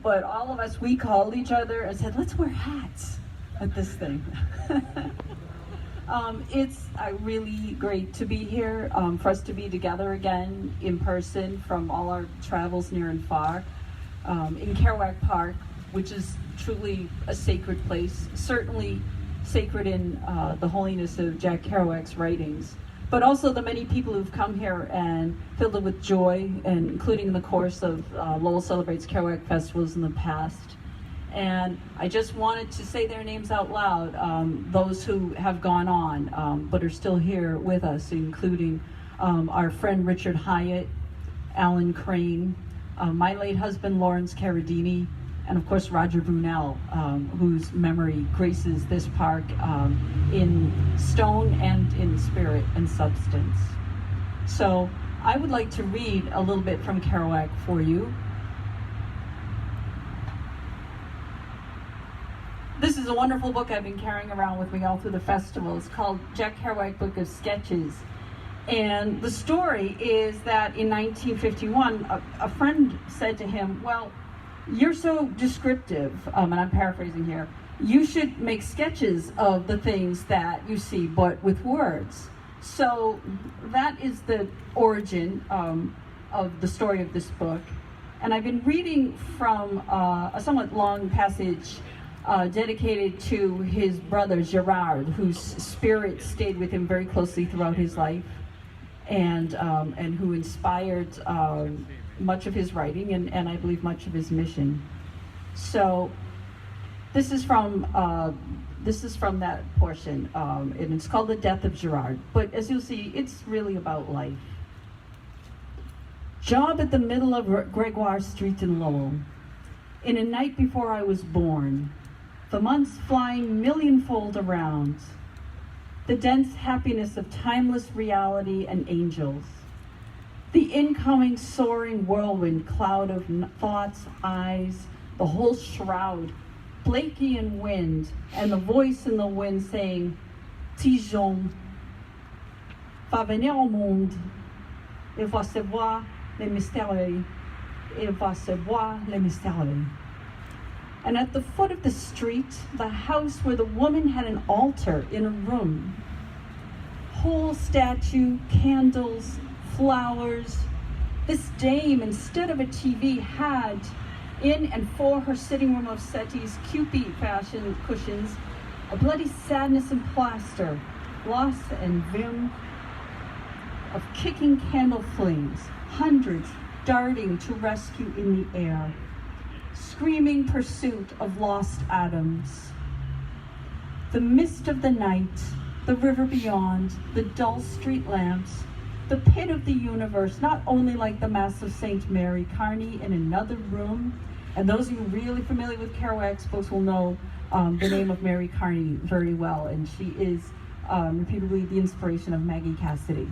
but all of us, we called each other and said, let's wear hats at this thing. It's really great to be here, for us to be together again in person from all our travels near and far, in Kerouac Park, which is truly a sacred place, certainly sacred in the holiness of Jack Kerouac's writings, but also the many people who've come here and filled it with joy, and including in the course of Lowell Celebrates Kerouac festivals in the past. And I just wanted to say their names out loud, those who have gone on, but are still here with us, including our friend Richard Hyatt, Alan Crane, my late husband Lawrence Carradini, and of course Roger Brunel, whose memory graces this park in stone and in spirit and substance. So I would like to read a little bit from Kerouac for you. This is a wonderful book I've been carrying around with me all through the festival. It's called Jack Kerouac Book of Sketches. And the story is that in 1951, a friend said to him, well, you're so descriptive, and I'm paraphrasing here, you should make sketches of the things that you see, but with words. So that is the origin of the story of this book. And I've been reading from a somewhat long passage dedicated to his brother Gerard, whose spirit stayed with him very closely throughout his life, and who inspired much of his writing and I believe much of his mission. So this is from that portion, and it's called The Death of Gerard. But as you'll see, it's really about life. Job at the middle of Gregoire Street in Lowell. In a night before I was born, the months flying millionfold around, the dense happiness of timeless reality and angels, the incoming soaring whirlwind cloud of thoughts, eyes, the whole shroud, Blakean wind, and the voice in the wind saying, Tijon, va venir au monde, et va se voir les mystérieux, et va se voir les mystérieux. And at the foot of the street, the house where the woman had an altar in a room, whole statue, candles, flowers, this dame, instead of a TV, had in and for her sitting room of settees, Cupid fashion cushions, a bloody sadness in plaster, loss and vim of kicking candle flames, hundreds darting to rescue in the air, screaming pursuit of lost atoms. The mist of the night, the river beyond, the dull street lamps, the pit of the universe, not only like the Mass of St. Mary Carney in another room, and those of you really familiar with Kerouac's books will know the name of Mary Carney very well, and she is repeatedly the inspiration of Maggie Cassidy.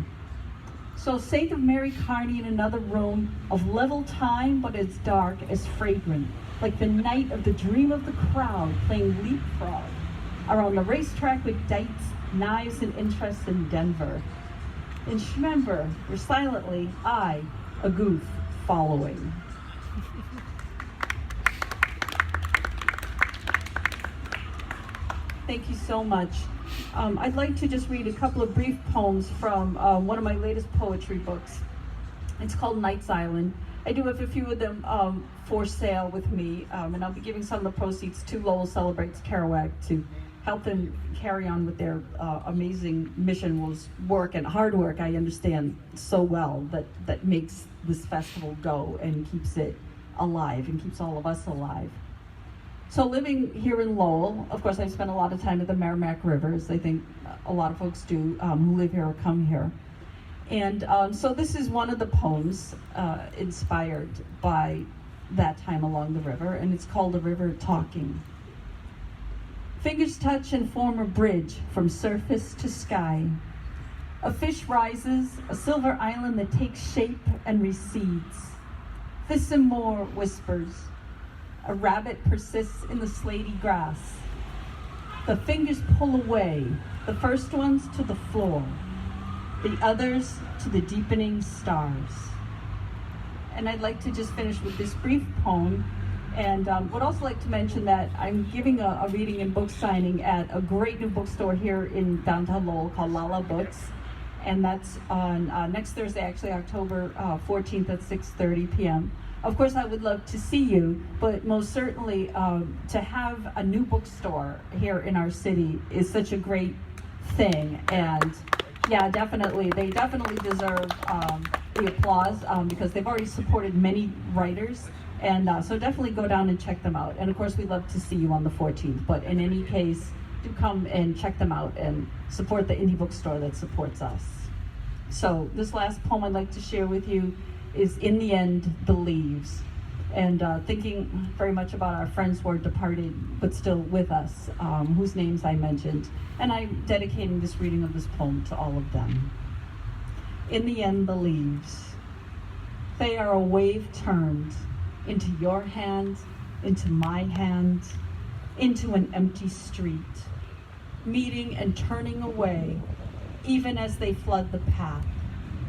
So Saint of Mary Carney in another room of level time, but as dark, as fragrant, like the night of the dream of the crowd playing leapfrog around the racetrack with dice, knives, and interests in Denver. In Schmember, where silently I, a goof, following. Thank you so much. I'd like to just read a couple of brief poems from one of my latest poetry books. It's called Night's Island. I do have a few of them for sale with me, and I'll be giving some of the proceeds to Lowell Celebrates Kerouac to help them carry on with their amazing mission was work and hard work, I understand so well, that makes this festival go and keeps it alive and keeps all of us alive. So living here in Lowell, of course I've spent a lot of time at the Merrimack River, as I think a lot of folks do who live here or come here. And so this is one of the poems inspired by that time along the river, and it's called The River Talking. Fingers touch and form a bridge from surface to sky. A fish rises, a silver island that takes shape and recedes. This and more whispers. A rabbit persists in the slaty grass. The fingers pull away, the first ones to the floor, the others to the deepening stars. And I'd like to just finish with this brief poem And would also like to mention that I'm giving a reading and book signing at a great new bookstore here in downtown Lowell called Lowell Books. And that's on next Thursday, actually October 14th at 6:30 p.m. Of course, I would love to see you, but most certainly to have a new bookstore here in our city is such a great thing. And yeah, definitely, they definitely deserve the applause because they've already supported many writers. And so definitely go down and check them out. And of course, we'd love to see you on the 14th. But in any case, do come and check them out and support the indie bookstore that supports us. So this last poem I'd like to share with you is In the End, The Leaves. And thinking very much about our friends who are departed but still with us, whose names I mentioned. And I'm dedicating this reading of this poem to all of them. In the end, the leaves. They are a wave turned into your hand, into my hand, into an empty street, meeting and turning away, even as they flood the path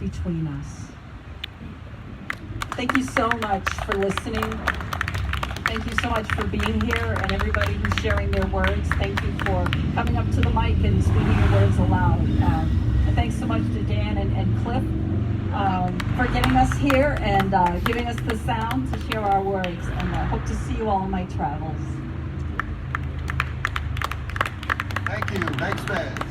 between us. Thank you so much for listening. Thank you so much for being here, and everybody who's sharing their words. Thank you for coming up to the mic and speaking your words aloud. And thanks so much to Dan and Cliff for getting us here and giving us the sound to share our words. And I hope to see you all on my travels. Thank you. Meg Smith.